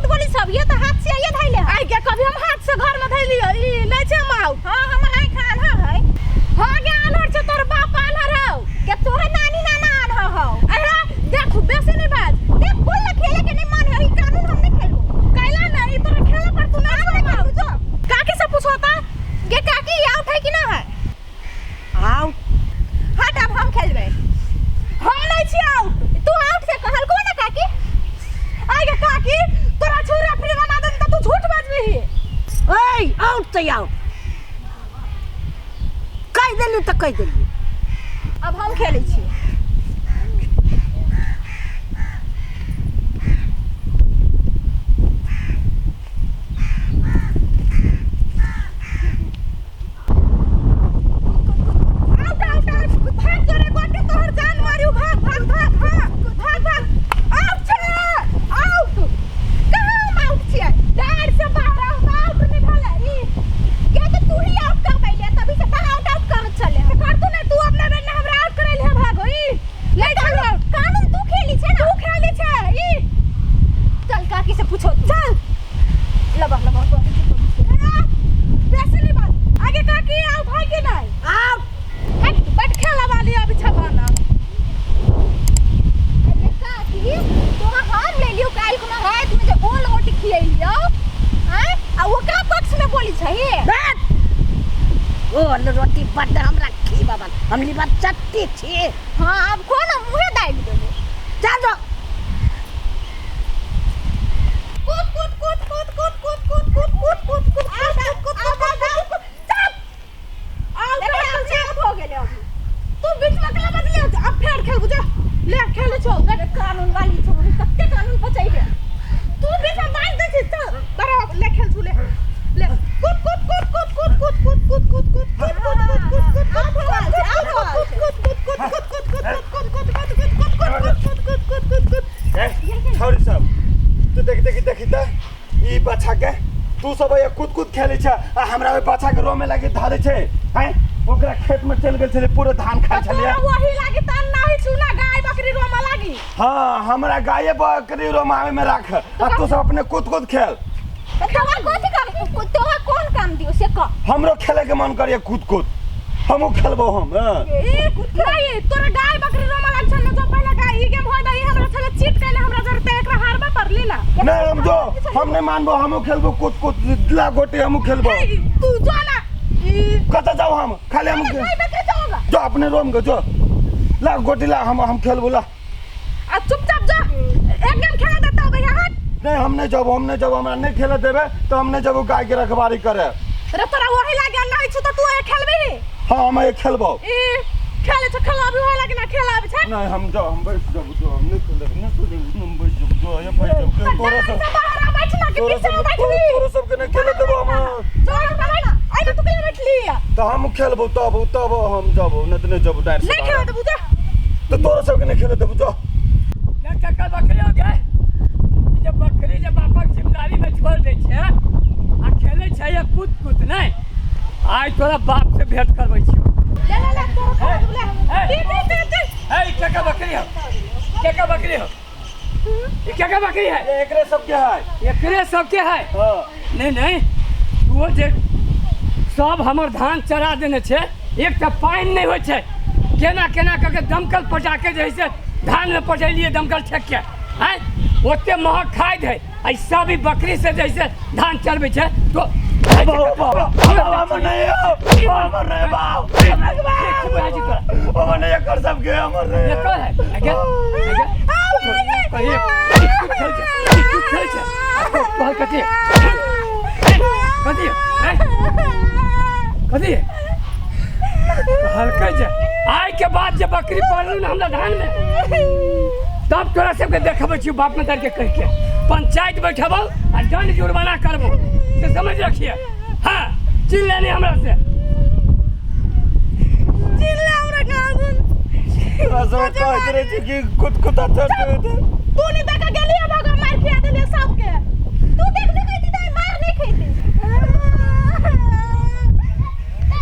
झूठ बोली सब ये तो हाथ से ये धैले आई के कभी हम हाथ से घर में धैली ई नै छै माउ हां हम आई खान है हां के आनर छै तोर बाप आनर हो के तोरे नानी नाना आनर हो अरे देख बेसी नहीं बात देख बोल ना खेले के नहीं मन है ई कानून हम नहीं खेलबो कैला नहीं तोरे खेला पर तू ना माउ जो काकी से पूछोता के काकी आउट है कि ना है आउट हट अब हम खेलबे हम नहीं छी आउट तू आउट से कहल को ना काकी आगे काकी तोरा छोरा फिर बना दन त तू झूठ बाजबी ही ओए आउट तो आउट कह देलू तो कह देलू अब हम खेलै छी रोटी बड्ड हमरा खी बाबा हमली बात चट्टी छी हां अब कोन मुहे दाइ देबो चल जो कूद कूद कूद कूद कूद कूद कूद कूद कूद कूद कूद चल हो गेले अब तू बीच में कला बदले अब फेर खेल बुझा ले खेले छो गरे कानून वाली छोरी कत्ते कानून बचाइबे तू बीच में मार दे छी चल बराबर ले खेल छू ले कूद कूद कूद कूद कूद कूद कूद कूद कूद छोरी सब तू देखी त ई बच्चा के तू सब ये कूद खेले छ आ हमरा बच्चा के रो में लागे धारे छे हैं ओकरा खेत में चल गेल छले पूरा धान खा छले वही लागे त नाही सुना गाय बकरी रो में लागी हां हमरा गाय बकरी रो में राख आ तू सब अपने कूद खेल तोरा कोथि काम तोरा कोन काम दियो से कह हमरो खेले के मन करिए कूद हमहु खेलबो हम ए कूद गाय तोरा गाय बकरी रो में लाग छन जो पहले गाय ई गेम होय दई हमरा छले चीट कैले हमरा जरते एकरा हारबा पर लीला नहीं हम नहीं मानबो हमहु खेलबो कूद ला गोटी हमहु खेलबो तू जो ना कत जाओ हम खाली हम जो अपने रूम के जो ला गोटी ला हम खेलबो ला आ चुपचाप जा एक गेम खेला देता भैया हट नहीं हम नहीं जाबो हमरा नहीं खेले देबे तो हम नहीं जाबो गाय के रखवारी करे रे तोरा वही लागे नहीं छ त तू ए खेलबी हां हम ए खेलबो ए खेले छ खेलाबी होय लागे ना खेलाबी छ नहीं हम बैठ जाबो जो हम नहीं खेले हम बैठ जाबो जो ये बैठ जाबो तोरा सब बैठ ना के पीछे बैठबी तोरा सब के नहीं खेले देबो हम जो ना आई तो के बैठली तो हम खेलबो तब हम जाबो नहीं जाबो डायरेक्ट नहीं खेले देबो जा तो तोरा सब के नहीं खेले देबो जो ये कक्का बकरी हो गए जब बकरी जब बापा के जिम्मेदारी में छोड़ दे छे आ खेले छे ये कूद नहीं आज तोरा बाप से भेंट करबै छी ले तोरा ले ए कक्का बकरी हो कक्का बकरी हो ये कक्का बकरी है एकरे सब के है एकरे सब के है हां नहीं वो जे सब हमर धान चरा देने छे एक त पानी नहीं होय छे केना करके दमकल पटाके जैसे धान में पटैलिए दमकल ठेक के हैं ओते महक खाय दे ऐसा भी बकरी से जैसे धान चरबे छे तो हमर नहीं बाप हमर नहीं कर सब के हमर नहीं ये कह है आगे खेल छे कह कथि हल्का जा आय के बाद जब बकरी पालू ना हमरा धान में तब तोरा सबके देखबै छी बाप में करके कह के पंचायत बैठबो आ दंड जुर्माना करबो से समझ रखिए हां चिल्ला नहीं हमरा से चिल्ला हमरा कागन असो कहत रहे छी कि कुत अच्छा तू नहीं देखा गेली भागा मार के देले सबके तू देख नहीं कहती त मार नहीं खेती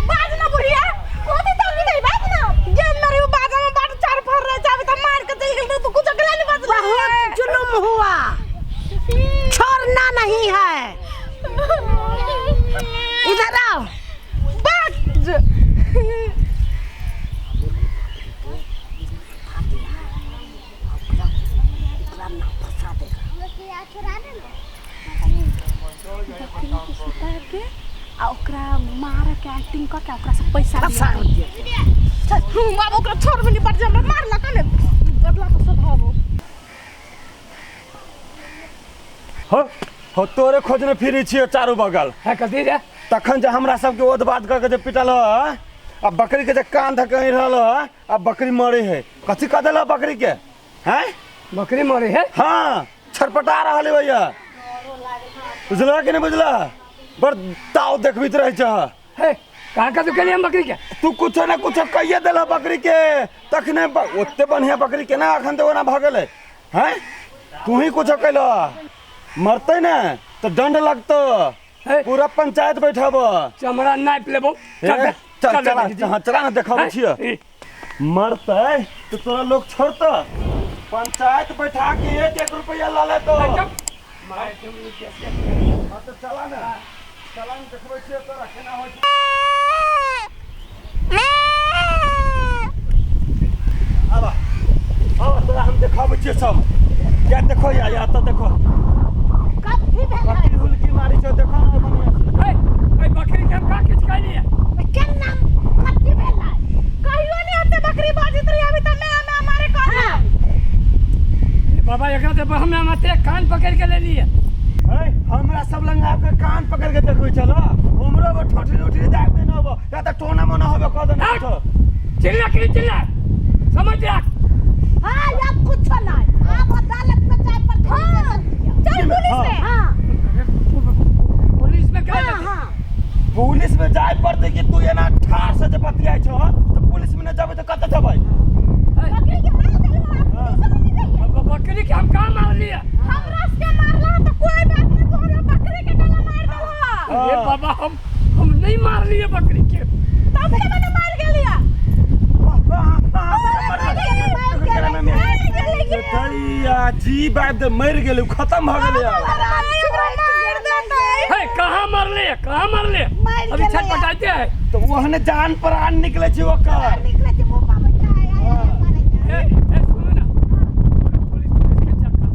बाज ना बुढ़िया कोती तो नहीं बाज ना जे मेरे बाजा में बाट चार फर रहे जावे त मार के चल गेल तू कुछ अगला नहीं बाज बहुत जुल्म हुआ छोड़ नहीं है। इधर आओ। ओकरा मार के एक्टिंग कर के ओकरा से पैसा फंसा दिया। अब ओकरा छोड़ में निपट जा मारला कने बदला तो सब होबो हो तोरे खोजने फिरी छियो चारू बगल है कथी रे तखन जे हमरा सबके ओद बात करके जे पिटल ह अब बकरी के जे कान धकई रहल ह अब बकरी मरे है कथी कह देला बकरी के हैं बकरी मरे है हाँ छटपटा रहल है भैया बुझला कि नहीं बुझला बड़ ताव देखबित रह छ है कहाँ का तो कलिए हम बकरी के तू कुछ ना कुछ कहिए देला बकरी के तखने ओते बढ़िया बकरी के ना अखन तो ना भगल है हैं तू ही कुछ कहलो मरते ना तो दंड लगतो पूरा पंचायत बैठब चमड़ा नाप लेबो चल चला ना देखाबै छियै मरते तो तोरा लोग छोड़तो पंचायत बैठा के 1-1 रुपया ला लेतो तो चला ना देखबै छियै तोरा केना होइ छै आबा तोरा हम देखाबै छियै सब क्या देखो या तो देखो बकरी हुलकी मारी छो देखो ना बढ़िया से ए बकरी के हम का किछ कहली है के नाम कथी भेला कहियो नहीं आते बकरी बाजित रही अभी तक मैं हमारे कौन बाबा एकरा से हमें मते कान पकड़ के ले लिए हमरा सब लंग आपके कान पकड़ के देखबै चलो हमरो वो ठोठी उठी दाग देनो हो या त टोना मना होबे क देना तो चिल्ला के चिल्ला समझ रख हां या कुछ नहीं आप अदालत में जाए पर चल पुलिस में हां पुलिस में क्या हां पुलिस में जाए पड़ते कि तू एना ठार से जे बतियाइ छो तो पुलिस में न जाबे तो कत जबै बकरी के मार देलो बकरी के हम का मार लिया हमरा से मारला तो कोई बात नहीं तोरा बकरी के गला मार देलो ये बाबा हम नहीं मार लिए बकरी के तब के मैंने मार के लिया जी बात तो मर गेलू खत्म हो गेलै है कहां मर ले अभी छटपटाते है तो वहने जान प्राण निकले छी ओकर निकले जे मोपा में जाए ए सुनो ना पुलिस के चक्का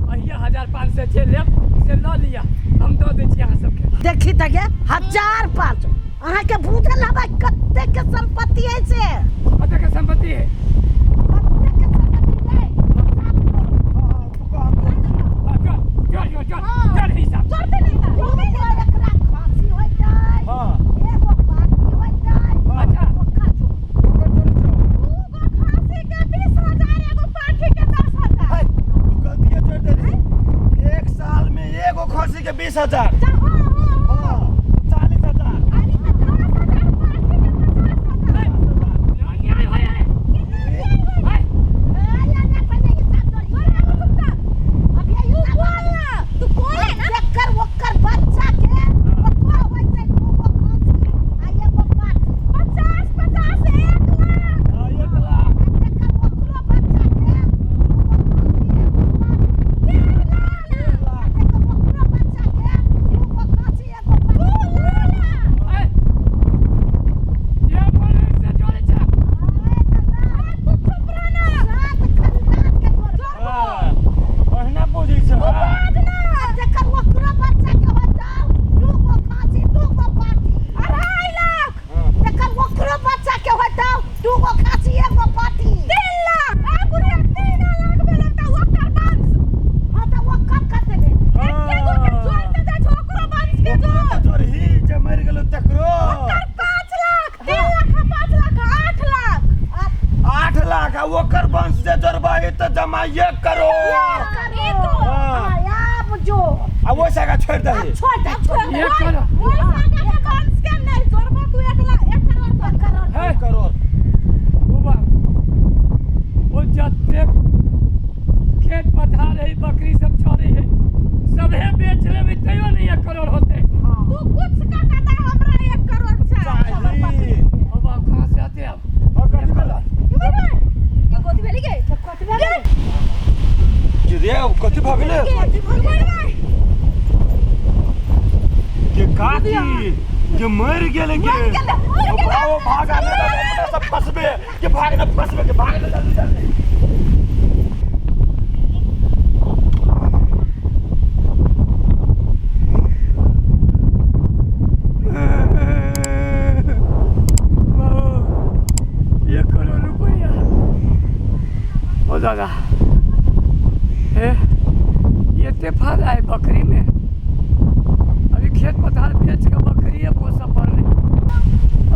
भैया 1500 से ले से ल लिया हम दो दे छी अहाँ सबके देखी त गे 1500 अहाँ के बुझल हबे कत्ते के संपत्ति है से कत्ते के संपत्ति है चल हिसाब चलते नहीं था एकरा खांसी हो जाए हां एगो पार्टी हो जाए अच्छा खांसी के 20000 एगो पाठी के 10000 तू गलती जोड़ दे एक साल में एगो खसी के 20000 हां 40000 ओकर वंश जे जोड़बै त जमा 1 करोड़ आप जो आ वो सागा छोड़ दे छोड़ दे ये करो वो सागा के कौन के नहीं जोड़बो तू 1 करोड़ है करोड़ बाबा वो जते खेत पथार है बकरी सब छोड़े है सबे बेच लेबे तैयो नहीं 1 करोड़ होते तू कुछ का कहता हमरा 1 करोड़ चाहिए बाबा कहां से आते आप कथी भेला गोदी भेली के रे कथी भ गेलै काकी के मर गेले के मर गेले। ओ भाग आने सब फसबे के भाग न फसबे के भाग न जल्दी जल्दी दादा ये तेफार है बकरी में। अभी खेत पथार बेच के बकरी है पोसा पड़ रही।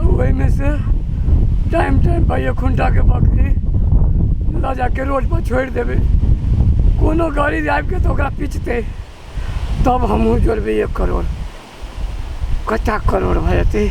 वही में से टाइम पर ये खुंटा के बकरी ला जाके रोड पर छोड़ देवे। कोनो गाड़ी आबि के तो ओकरा पीछते तब हमहूँ जोड़बे 1 करोड़। कटा करोड़ भए जेतै।